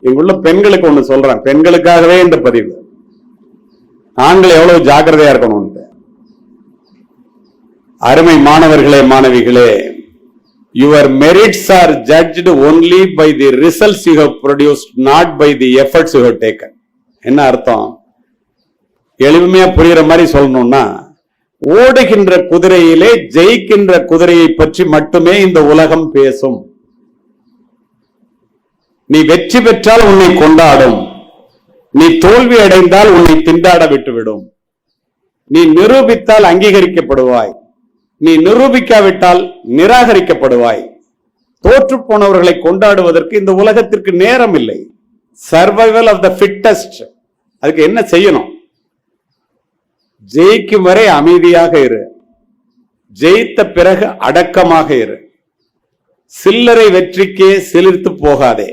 இங்குள்ள பெண்களுக்கு ஒண்ணு சொல்றேன், பெண்களுக்காகவே இந்த பதிவு. ஆண்கள் எவ்வளவு ஜாக்கிரதையா இருக்கணும். அருமை மாணவர்களே, மாணவிகளே, your merits are judged only by the results you have produced, not by the efforts you have taken. என்ன அர்த்தம்? எளிமையா புரியுற மாதிரி சொல்லணும்னா, ஓடுகின்ற குதிரையிலே ஜெயிக்கின்ற குதிரையை பற்றி மட்டுமே இந்த உலகம் பேசும். நீ வெற்றி பெற்றால் உன்னை கொண்டாடும், நீ தோல்வி அடைந்தால் உன்னை திண்டாட விட்டுவிடும். நீ நிரூபித்தால் அங்கீகரிக்கப்படுவாய், நீ நிரூபிக்காவிட்டால் நிராகரிக்கப்படுவாய். தோற்று போனவர்களை கொண்டாடுவதற்கு இந்த உலகத்திற்கு நேரம் இல்லை. Survival of the fittest. அதுக்கு என்ன செய்யணும்? ஜெயிக்கும் வரை அமைதியாக இரு, ஜெயித்த பிறகு அடக்கமாக இரு. சில்லறை வெற்றிக்கே சிலிர்த்து போகாதே.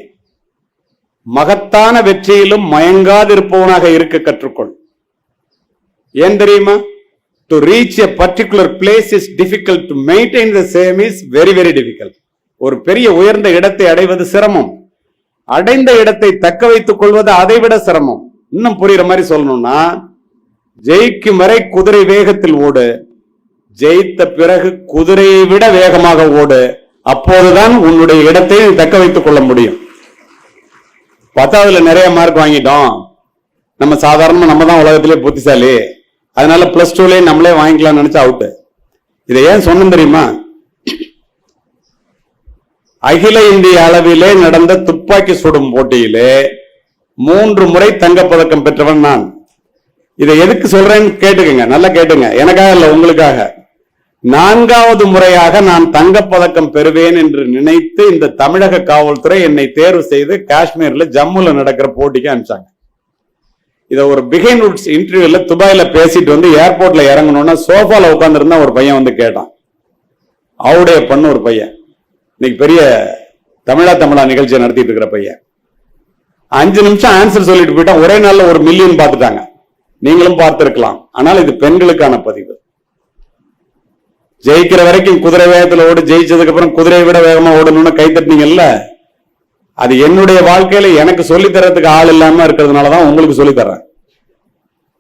மகத்தான வெற்றியிலும் மயங்காதிருப்பவனாக இருக்க கற்றுக்கொள். ஏன் தெரியுமா? To reach a particular place is difficult, to maintain the same is very very difficult. ஒரு பெரிய உயர்ந்த இடத்தை அடைவது சிரமம், அடைந்த இடத்தை தக்க வைத்துக் கொள்வது அதைவிட சிரமம். இன்னும் புரியுற மாதிரி சொல்லணும்னா, ஜெயிக்கும் வரை குதிரை வேகத்தில் ஓடு, ஜெயித்த பிறகு குதிரையை விட வேகமாக ஓடு. அப்போதுதான் உன்னுடைய இடத்தை தக்க வைத்துக் கொள்ள முடியும். 10வதுல நிறைய மார்க் வாங்கிட்டோம், நம்ம சாதாரணமா நம்ம தான் உலகத்திலே புத்திசாலி, அதனால பிளஸ் 2லயே நம்மளே வாங்கிக்கலாம் நினைச்சா அவுட். இதை ஏன் சொன்ன தெரியுமா? அகில இந்திய அளவிலே நடந்த துப்பாக்கி சுடும் போட்டியிலே 3 முறை தங்கப்பதக்கம் பெற்றவன் நான். இதை எதுக்கு சொல்றேன்னு கேட்டுக்கங்க, நல்லா கேட்டுங்க, எனக்காக இல்ல உங்களுக்காக. 4வது முறையாக நான் தங்கப்பதக்கம் பெறுவேன் என்று நினைத்து இந்த தமிழக காவல்துறை என்னை தேர்வு செய்து காஷ்மீர்ல ஜம்முல நடக்கிற போட்டிக்கு அனுப்பிச்சாங்க. இத ஒரு பிஹைண்ட் வுட்ஸ் இன்டர்வியூல துபாயில பேசிட்டு வந்து ஏர்போர்ட்ல இறங்கணும்னா சோஃபால உட்கார்ந்து இருந்தா ஒரு பையன் வந்து கேட்டான். அவருடைய பண்ண ஒரு பையன், இன்னைக்கு பெரிய தமிழா நிகழ்ச்சியை நடத்திட்டு இருக்கிற பையன், 5 நிமிஷம் ஆன்சர் சொல்லிட்டு போயிட்டான். ஒரே நாள்ல 1 மில்லியன் பார்த்துட்டாங்க. நீங்களும் பார்த்திருக்கலாம். ஆனால் இது பெண்களுக்கான பதிவு. ஜெயிக்கிற வரைக்கும் குதிரை வேகத்துல ஓடு, ஜெயிச்சதுக்கு அப்புறம் குதிரையை விட வேகமா ஓடணும்னு கை தட்டினீங்கல்ல, அது என்னுடைய வாழ்க்கையில எனக்கு சொல்லித்தரத்துக்கு ஆள் இல்லாம இருக்கிறதுனாலதான் உங்களுக்கு சொல்லித்தரேன்.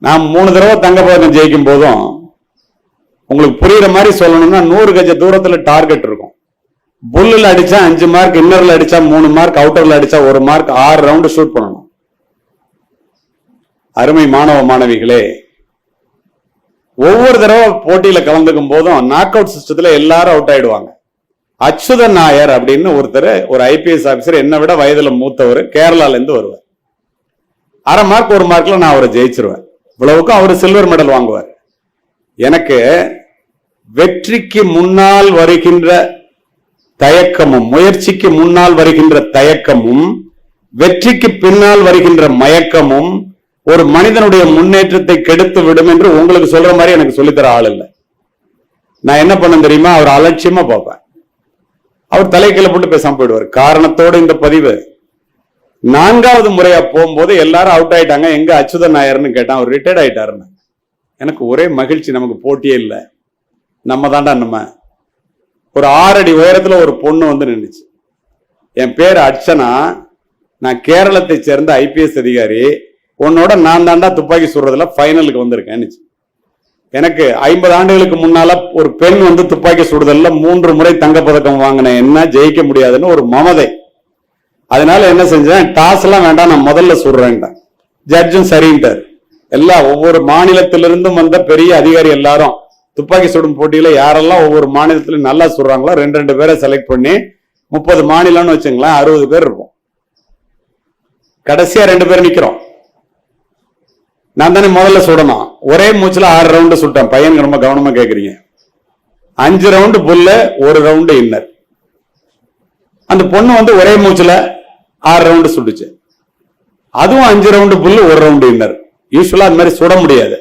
நான் 3 தடவை தங்கப்பதக்கம் ஜெயிக்கும் போதும் உங்களுக்கு புரியுற மாதிரி சொல்லணும்னா 100 கஜ தூரத்துல டார்கெட் இருக்கும். புல்லுல அடிச்சா 5 மார்க், இன்னர்ல அடிச்சா 3 மார்க், அவுட்டர்ல அடிச்சா 1 மார்க், 6 ரவுண்ட் ஷூட் பண்ணணும். அருமை மாணவ மாணவிகளே, ஒவ்வொரு தடவை போட்டியில கலந்துக்கும் போதும் நாக் அவுட் சிஸ்டத்துல எல்லாரும் அவுட் ஆயிடுவாங்க. அச்சுதன் நாயர் அப்படின்னு ஒருத்தர், ஒரு ஐபிஎஸ் ஆபீசர், என்னை விட வயதுல மூத்தவர், கேரளால இருந்து வருவார். 1/2 மார்க் 1 மார்க்ல நான் அவரை ஜெயிச்சிருவேன். இவ்வளவுக்கும் அவர் சில்வர் மெடல் வாங்குவார். எனக்கு வெற்றிக்கு முன்னால் வருகின்ற தயக்கமும், முயற்சிக்கு முன்னால் வருகின்ற தயக்கமும், வெற்றிக்கு பின்னால் வருகின்ற மயக்கமும் ஒரு மனிதனுடைய முன்னேற்றத்தை கெடுத்து விடும் என்று உங்களுக்கு சொல்ற மாதிரி எனக்கு சொல்லித்தர ஆள் இல்லை. நான் என்ன பண்ண தெரியுமா? அவர் அலட்சியமா பார்ப்பேன். அவர் தலைக்கீழ போட்டு பேசாம போயிடுவார். காரணத்தோடு இந்த பதிவு. 4வது முறையா போகும்போது எல்லாரும் அவுட் ஆயிட்டாங்க. எங்க அச்சுதன் நாயர்னு கேட்டான். அவர் ரிட்டையர்ட் ஆயிட்டாருன்னு. எனக்கு ஒரே மகிழ்ச்சி, நமக்கு போட்டியே இல்லை, நம்ம தாண்டா. நம்ம ஒரு 6 அடி உயரத்துல ஒரு பொண்ணு வந்து நின்றுச்சு. என் பேர் அர்ச்சனா, நான் கேரளத்தை சேர்ந்த ஐபிஎஸ் அதிகாரி, உன்னோட நான் தாண்டா துப்பாக்கி சுடுறதுல ஃபைனலுக்கு வந்திருக்கேன். எனக்கு 50 ஆண்டுகளுக்கு முன்னால ஒரு பெண் வந்து துப்பாக்கி சுடுதல்ல 3 முறை தங்கப்பதக்கம் வாங்கினேன், என்ன ஜெயிக்க முடியாதுன்னு ஒரு மமதை. அதனால என்ன செஞ்சேன், டாஸ் எல்லாம் வேண்டாம், நான் முதல்ல சுடுறேன். ஜட்ஜும் சரின்ட்டார். எல்லாம் ஒவ்வொரு மாநிலத்திலிருந்தும் வந்த பெரிய அதிகாரி எல்லாரும் துப்பாக்கி சுடும் போட்டியில யாரெல்லாம் ஒவ்வொரு மாநிலத்திலும் நல்லா சுடுறாங்களோ 2 பேரை செலக்ட் பண்ணி 30 மாநிலம்னு வச்சுங்களேன், 60 பேர் இருப்போம். கடைசியா 2 பேர் நிக்கிறோம். நான் தானே முதல்ல சுடணும். ஒரே மூச்சுல 6 ரவுண்டு சுட்டேன். பையனுக்கு ரொம்ப கவனமா கேட்கறீங்க. 5 ரவுண்டு புல்லு, 1 ரவுண்டு இன்னர். அந்த பொண்ணு வந்து ஒரே மூச்சுல 6 ரவுண்டு சுட்டுச்சு. அதுவும் 5 ரவுண்டு புல்லு, 1 ரவுண்டு இன்னர். யூஸ்வலா அந்த மாதிரி சுட முடியாது.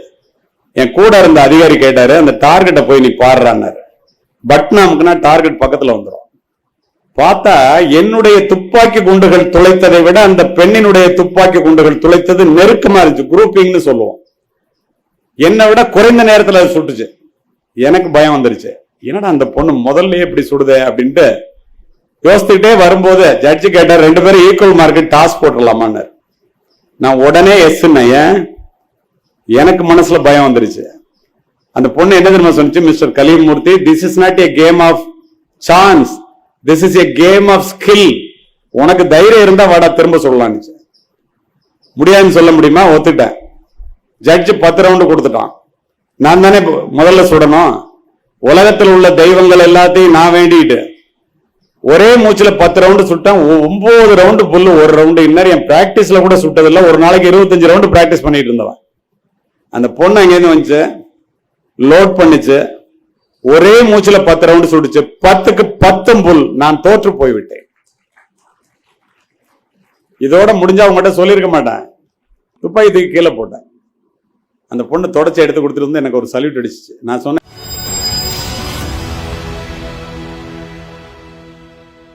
என் கூட இருந்த அதிகாரி கேட்டாரு, அந்த டார்கெட்டை போய் நீ பாடுறான்னாரு. பட்டன் அமுக்குனா டார்கெட் பக்கத்துல வந்துடும். பார்த்தா என்னுடைய துப்பாக்கி குண்டுகள் துளைத்ததை விட அந்த பெண்ணினுடைய துப்பாக்கி குண்டுகள் துளைத்தது நெருக்கமா இருந்துச்சு. குரூப்பிங்னு சொல்லுவோம். என்னை விட குறைந்த நேரத்தில் அது சுட்டுச்சு. எனக்கு பயம் வந்துருச்சு. என்னடா அந்த பொண்ணு முதல்ல இப்படி சுடுதே அப்படின்ட்டு யோசித்துக்கிட்டே வரும்போது ஜட்ஜி கேட்டார், 2 பேரும் ஈக்குவல் மார்க்கு டாஸ் போட்டுடலாமான்னு. நான் உடனே எஸ்ன்னு, எனக்கு மனசுல பயம் வந்துருச்சு. அந்த பொண்ணு என்ன தெரியுமா சொன்னிச்சு, mister Kalimurthy, this is not a game of chance, this is a game of skill. உனக்கு தைரியம் இருந்தா வாடா திரும்ப சொல்லலான்னு. முடியாதுன்னு சொல்ல முடியுமா? ஒத்துட்டேன். ஜட்ஜ் 10 ரவுண்டு கொடுத்துட்டான். நான் தானே முதல்ல சுடணும். உலகத்தில் உள்ள தெய்வங்கள் எல்லாத்தையும் நான் வேண்டிட்டு ஒரே மூச்சுல 10 ரவுண்டு சுட்டேன். 9 ரவுண்டு புல்லு, 1 ரவுண்டு. இன்னும் என் பிராக்டிஸ்ல கூட சுட்டதில்லை. ஒரு நாளைக்கு 25 ரவுண்டு பிராக்டிஸ் பண்ணிட்டு இருந்தவன். அந்த பொண்ணு அங்கேருந்து வந்துச்சு, லோட் பண்ணிச்சு, ஒரே மூச்சுல 10 ரவுண்டு சுட்டுச்சு. 10க்கு 10 புல். நான் தோற்று போய்விட்டேன். இதோட முடிஞ்சா அவங்ககிட்ட சொல்லியிருக்க மாட்டேன். துப்பாக்கி தூக்கி கீழே போட்டேன். அந்த பொண்ணு தொடச்சி எடுத்து கொடுத்துட்டு வந்து எனக்கு ஒரு சல்யூட் அடிச்சிச்சு. நான் சொன்னேன்,